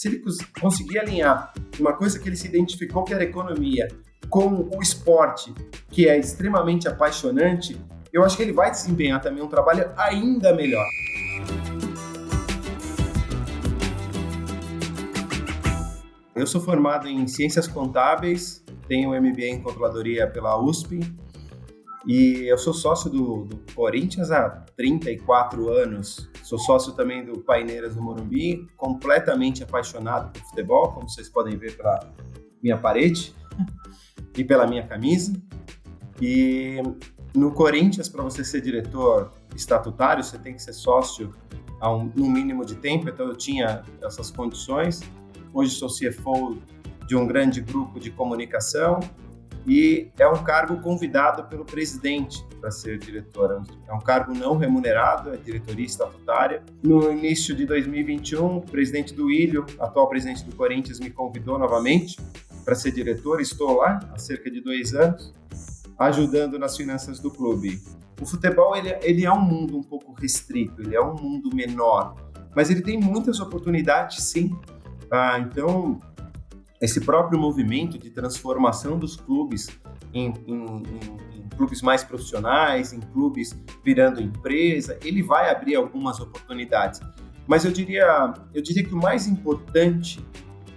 Se ele conseguir alinhar uma coisa que ele se identificou que era economia com o esporte, que é extremamente apaixonante, eu acho que ele vai desempenhar também um trabalho ainda melhor. Eu sou formado em Ciências Contábeis, tenho um MBA em Controladoria pela USP e eu sou sócio do Corinthians há 34 anos. Sou sócio também do Paineiras do Morumbi, completamente apaixonado por futebol, como vocês podem ver pela minha parede e pela minha camisa. E no Corinthians, para você ser diretor estatutário, você tem que ser sócio há um mínimo de tempo, então eu tinha essas condições. Hoje sou CFO de um grande grupo de comunicação e é um cargo convidado pelo presidente para ser diretor. É um cargo não remunerado, é diretoria estatutária. No início de 2021, o presidente do Ilho, atual presidente do Corinthians, me convidou novamente para ser diretor. Estou lá há cerca de 2 anos, ajudando nas finanças do clube. O futebol ele é um mundo um pouco restrito, ele é um mundo menor, mas ele tem muitas oportunidades, sim. Então, esse próprio movimento de transformação dos clubes em clubes mais profissionais, em clubes virando empresa, ele vai abrir algumas oportunidades. Mas eu diria que o mais importante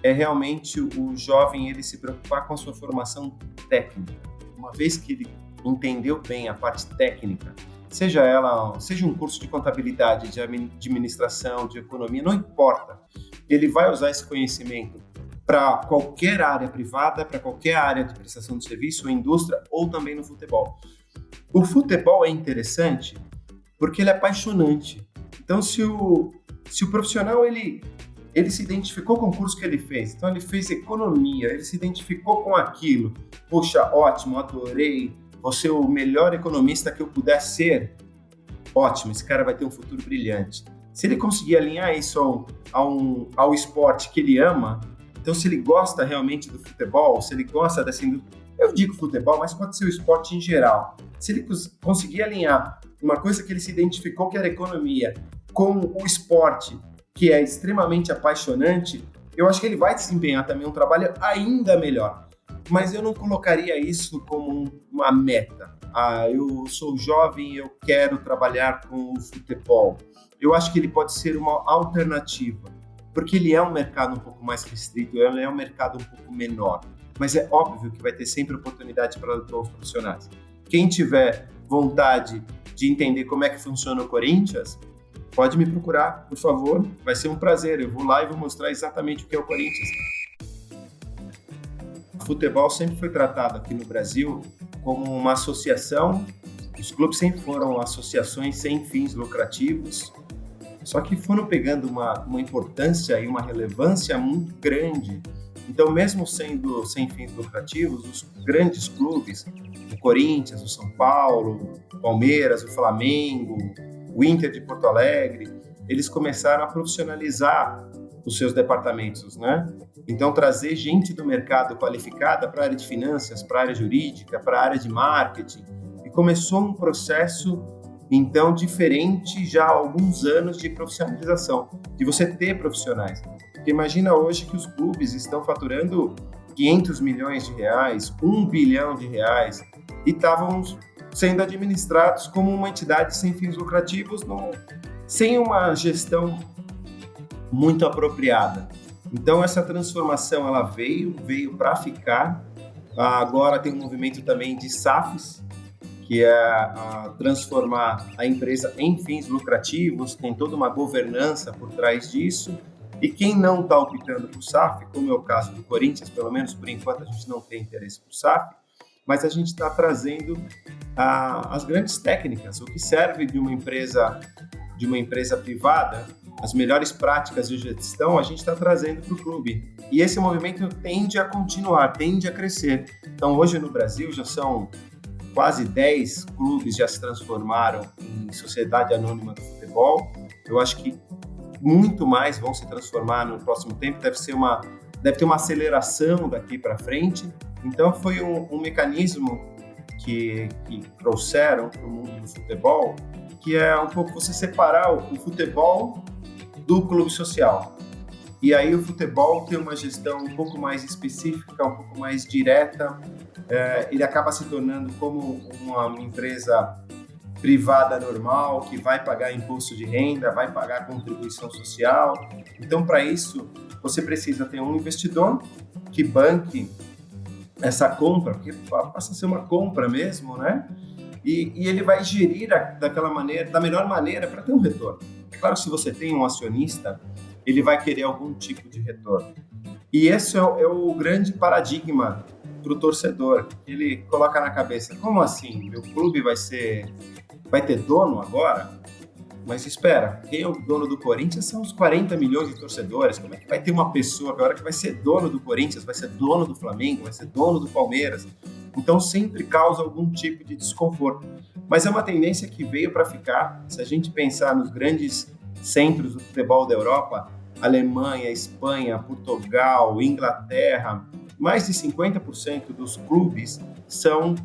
é realmente o jovem ele se preocupar com a sua formação técnica. Uma vez que ele entendeu bem a parte técnica, seja um curso de contabilidade, de administração, de economia, não importa. Ele vai usar esse conhecimento para qualquer área privada, para qualquer área de prestação de serviço, ou indústria, ou também no futebol. O futebol é interessante porque ele é apaixonante. Então, se o profissional ele se identificou com o curso que ele fez, então ele fez economia, ele se identificou com aquilo, poxa, ótimo, adorei, vou ser o melhor economista que eu puder ser, ótimo, esse cara vai ter um futuro brilhante. Se ele conseguir alinhar isso ao esporte que ele ama, então se ele gosta realmente do futebol, se ele gosta dessa indústria, eu digo futebol, mas pode ser o esporte em geral. Se ele conseguir alinhar uma coisa que ele se identificou que era economia com o esporte, que é extremamente apaixonante, eu acho que ele vai desempenhar também um trabalho ainda melhor. Mas eu não colocaria isso como uma meta. Eu sou jovem e eu quero trabalhar com o futebol. Eu acho que ele pode ser uma alternativa, porque ele é um mercado um pouco mais restrito, ele é um mercado um pouco menor. Mas é óbvio que vai ter sempre oportunidade para os profissionais. Quem tiver vontade de entender como é que funciona o Corinthians, pode me procurar, por favor. Vai ser um prazer. Eu vou lá e vou mostrar exatamente o que é o Corinthians. O futebol sempre foi tratado aqui no Brasil como uma associação. Os clubes sempre foram associações sem fins lucrativos, só que foram pegando uma importância e uma relevância muito grande. Então, mesmo sendo sem fins lucrativos, os grandes clubes, o Corinthians, o São Paulo, o Palmeiras, o Flamengo, o Inter de Porto Alegre, eles começaram a profissionalizar os seus departamentos, né? Então, trazer gente do mercado qualificada para a área de finanças, para a área jurídica, para a área de marketing. E começou um processo, então, diferente já há alguns anos de profissionalização, de você ter profissionais. Porque imagina hoje que os clubes estão faturando 500 milhões de reais, 1 bilhão de reais, e estavam sendo administrados como uma entidade sem fins lucrativos, sem uma gestão muito apropriada. Então, essa transformação ela veio para ficar. Agora tem um movimento também de SAFs, que é transformar a empresa em fins lucrativos, tem toda uma governança por trás disso. E quem não está optando por SAF, como é o caso do Corinthians, pelo menos por enquanto a gente não tem interesse por SAF, mas a gente está trazendo as grandes técnicas, o que serve de uma empresa privada, as melhores práticas de gestão, a gente está trazendo para o clube. E esse movimento tende a continuar, tende a crescer. Então, hoje no Brasil já são quase 10 clubes já se transformaram em sociedade anônima do futebol. Eu acho que muito mais vão se transformar no próximo tempo, deve ter uma aceleração daqui para frente. Então, foi um mecanismo que trouxeram para o mundo do futebol, que é um pouco você separar o futebol do clube social. E aí o futebol tem uma gestão um pouco mais específica, um pouco mais direta. Ele acaba se tornando como uma empresa privada normal, que vai pagar imposto de renda, vai pagar contribuição social. Então, para isso, você precisa ter um investidor que banque essa compra, porque passa a ser uma compra mesmo, né? E ele vai gerir daquela maneira, da melhor maneira para ter um retorno. É claro que se você tem um acionista, ele vai querer algum tipo de retorno. E esse é o grande paradigma para o torcedor. Ele coloca na cabeça, como assim? Meu clube vai ter dono agora? Mas espera, quem é o dono do Corinthians são os 40 milhões de torcedores. Como é que vai ter uma pessoa agora que vai ser dono do Corinthians, vai ser dono do Flamengo, vai ser dono do Palmeiras? Então sempre causa algum tipo de desconforto. Mas é uma tendência que veio para ficar. Se a gente pensar nos grandes centros do futebol da Europa, Alemanha, Espanha, Portugal, Inglaterra, mais de 50% dos clubes são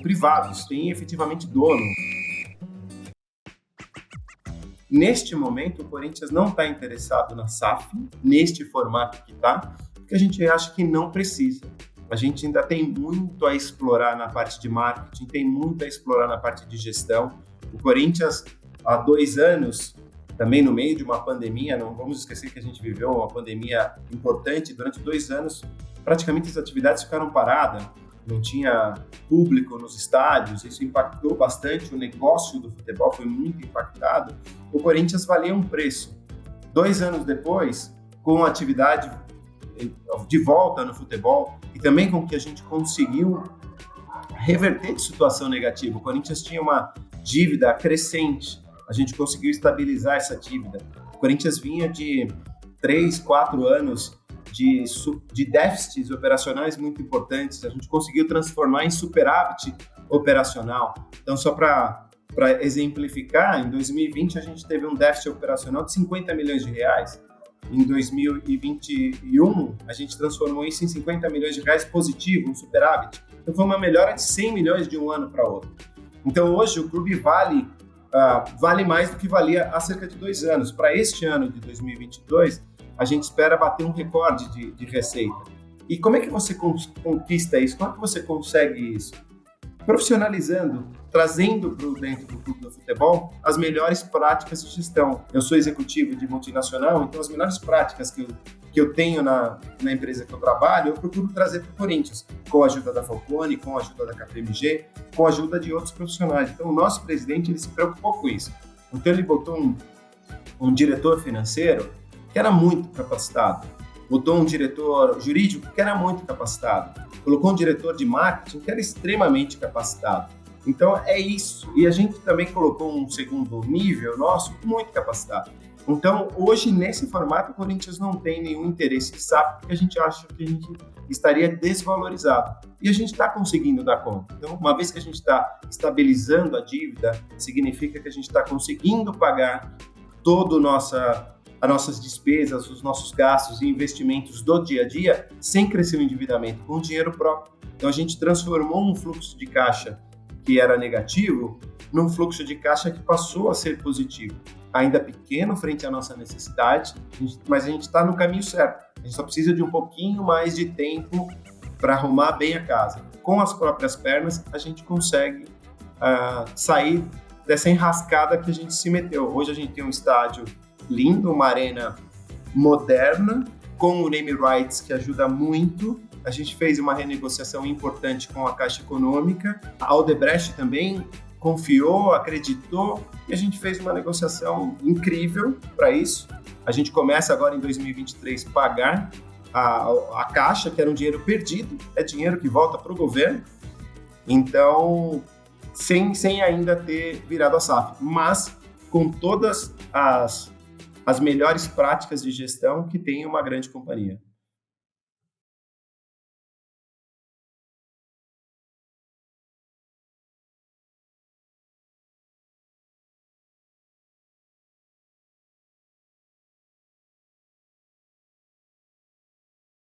privados, têm efetivamente dono. Neste momento, o Corinthians não está interessado na SAF, neste formato que está, porque a gente acha que não precisa. A gente ainda tem muito a explorar na parte de marketing, tem muito a explorar na parte de gestão. O Corinthians, há 2 anos, também no meio de uma pandemia, não vamos esquecer que a gente viveu uma pandemia importante, durante 2 anos, praticamente as atividades ficaram paradas, não tinha público nos estádios, isso impactou bastante, o negócio do futebol foi muito impactado. O Corinthians valia um preço. 2 anos depois, com a atividade de volta no futebol e também com que a gente conseguiu reverter de situação negativa. O Corinthians tinha uma dívida crescente, a gente conseguiu estabilizar essa dívida. O Corinthians vinha de 3, 4 anos de déficits operacionais muito importantes, a gente conseguiu transformar em superávit operacional. Então, só para exemplificar, em 2020 a gente teve um déficit operacional de 50 milhões de reais. Em 2021, a gente transformou isso em 50 milhões de reais positivo, um superávit. Então, foi uma melhora de 100 milhões de um ano para outro. Então, hoje, o clube vale mais do que valia há cerca de 2 anos. Para este ano de 2022, a gente espera bater um recorde de receita. E como é que você conquista isso? Como é que você consegue isso? Profissionalizando, trazendo para dentro do clube do futebol as melhores práticas de gestão. Eu sou executivo de multinacional, então as melhores práticas que eu tenho na empresa que eu trabalho, eu procuro trazer para o Corinthians, com a ajuda da Falcone, com a ajuda da KPMG, com a ajuda de outros profissionais. Então o nosso presidente ele se preocupou com isso. Então ele botou um diretor financeiro que era muito capacitado, botou um diretor jurídico que era muito capacitado, colocou um diretor de marketing que era extremamente capacitado. Então é isso. E a gente também colocou um segundo nível nosso muito capacitado. Então hoje nesse formato o Corinthians não tem nenhum interesse de SAF porque a gente acha que a gente estaria desvalorizado. E a gente está conseguindo dar conta. Então uma vez que a gente está estabilizando a dívida, significa que a gente está conseguindo pagar toda as nossas despesas, os nossos gastos e investimentos do dia a dia sem crescer o endividamento, com dinheiro próprio. Então a gente transformou um fluxo de caixa que era negativo num fluxo de caixa que passou a ser positivo. Ainda pequeno frente à nossa necessidade, mas a gente está no caminho certo. A gente só precisa de um pouquinho mais de tempo para arrumar bem a casa. Com as próprias pernas, a gente consegue sair dessa enrascada que a gente se meteu. Hoje a gente tem um estádio lindo, uma arena moderna, com o name rights que ajuda muito. A gente fez uma renegociação importante com a Caixa Econômica. A Odebrecht também confiou, acreditou e a gente fez uma negociação incrível para isso. A gente começa agora em 2023 a pagar a Caixa, que era um dinheiro perdido, é dinheiro que volta para o governo. Então, sem ainda ter virado a SAF, mas com todas as melhores práticas de gestão que tem uma grande companhia.